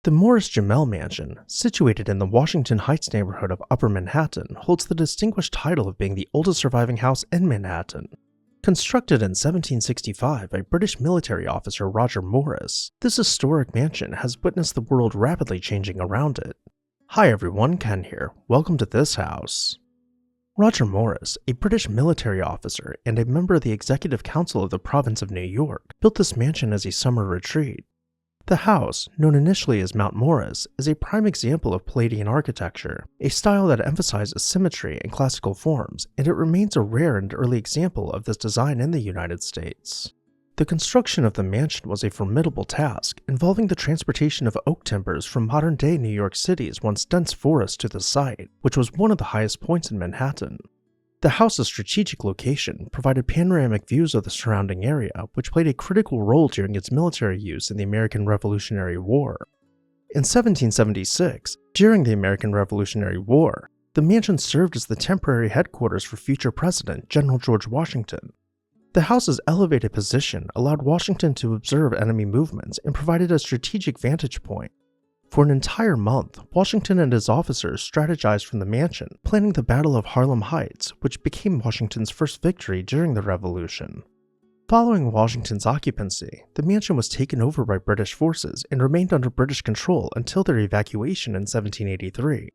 The Jumel Mansion, situated in the Washington Heights neighborhood of Upper Manhattan, holds the distinguished title of being the oldest surviving house in Manhattan. Constructed in 1765 by British military officer Roger Morris, this historic mansion has witnessed the world rapidly changing around it. Hi everyone, Ken here. Welcome to this house. Roger Morris, a British military officer and a member of the Executive Council of the Province of New York, built this mansion as a summer retreat. The house, known initially as Mount Morris, is a prime example of Palladian architecture, a style that emphasizes symmetry and classical forms, and it remains a rare and early example of this design in the United States. The construction of the mansion was a formidable task, involving the transportation of oak timbers from modern-day New York City's once dense forest to the site, which was one of the highest points in Manhattan. The house's strategic location provided panoramic views of the surrounding area, which played a critical role during its military use in the American Revolutionary War. In 1776, during the American Revolutionary War, the mansion served as the temporary headquarters for future President General George Washington. The house's elevated position allowed Washington to observe enemy movements and provided a strategic vantage point. For an entire month, Washington and his officers strategized from the mansion, planning the Battle of Harlem Heights, which became Washington's first victory during the Revolution. Following Washington's occupancy, the mansion was taken over by British forces and remained under British control until their evacuation in 1783.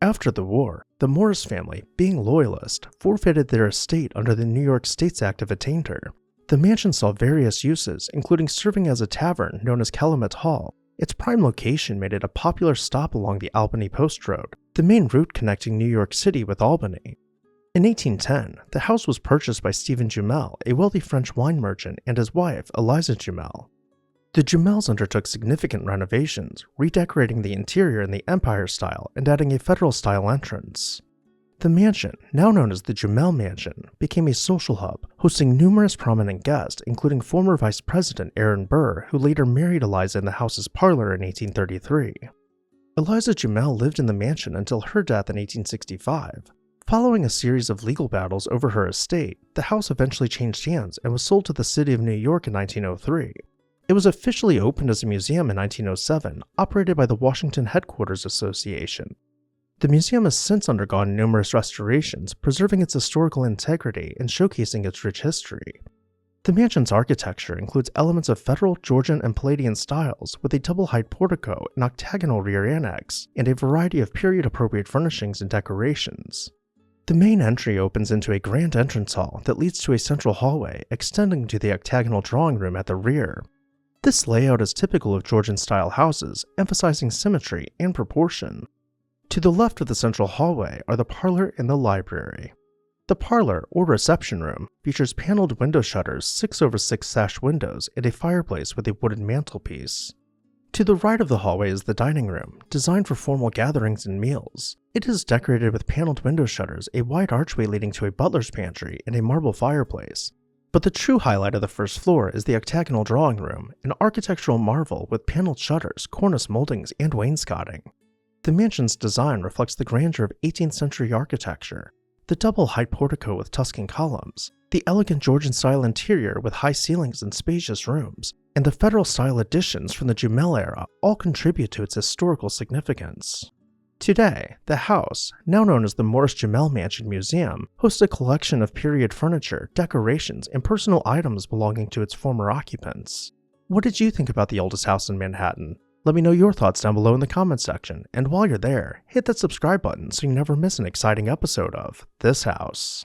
After the war, the Morris family, being loyalist, forfeited their estate under the New York States Act of Attainder. The mansion saw various uses, including serving as a tavern known as Calumet Hall. Its prime location made it a popular stop along the Albany Post Road, the main route connecting New York City with Albany. In 1810, the house was purchased by Stephen Jumel, a wealthy French wine merchant, and his wife, Elisa Jumel. The Jumels undertook significant renovations, redecorating the interior in the Empire style and adding a Federal-style entrance. The mansion, now known as the Jumel Mansion, became a social hub, hosting numerous prominent guests, including former Vice President Aaron Burr, who later married Eliza in the house's parlor in 1833. Eliza Jumel lived in the mansion until her death in 1865. Following a series of legal battles over her estate, the house eventually changed hands and was sold to the city of New York in 1903. It was officially opened as a museum in 1907, operated by the Washington Headquarters Association. The museum has since undergone numerous restorations, preserving its historical integrity and showcasing its rich history. The mansion's architecture includes elements of Federal, Georgian, and Palladian styles, with a double-height portico, an octagonal rear annex, and a variety of period-appropriate furnishings and decorations. The main entry opens into a grand entrance hall that leads to a central hallway, extending to the octagonal drawing room at the rear. This layout is typical of Georgian-style houses, emphasizing symmetry and proportion. To the left of the central hallway are the parlor and the library. The parlor, or reception room, features paneled window shutters, 6/6 sash windows, and a fireplace with a wooden mantelpiece. To the right of the hallway is the dining room, designed for formal gatherings and meals. It is decorated with paneled window shutters, a wide archway leading to a butler's pantry, and a marble fireplace. But the true highlight of the first floor is the octagonal drawing room, an architectural marvel with paneled shutters, cornice moldings, and wainscoting. The mansion's design reflects the grandeur of 18th century architecture, the double-height portico with Tuscan columns, the elegant Georgian-style interior with high ceilings and spacious rooms, and the Federal-style additions from the Jumel era all contribute to its historical significance. Today, the house, now known as the Jumel Mansion Museum, hosts a collection of period furniture, decorations, and personal items belonging to its former occupants. What did you think about the oldest house in Manhattan? Let me know your thoughts down below in the comments section, and while you're there, hit that subscribe button so you never miss an exciting episode of This House.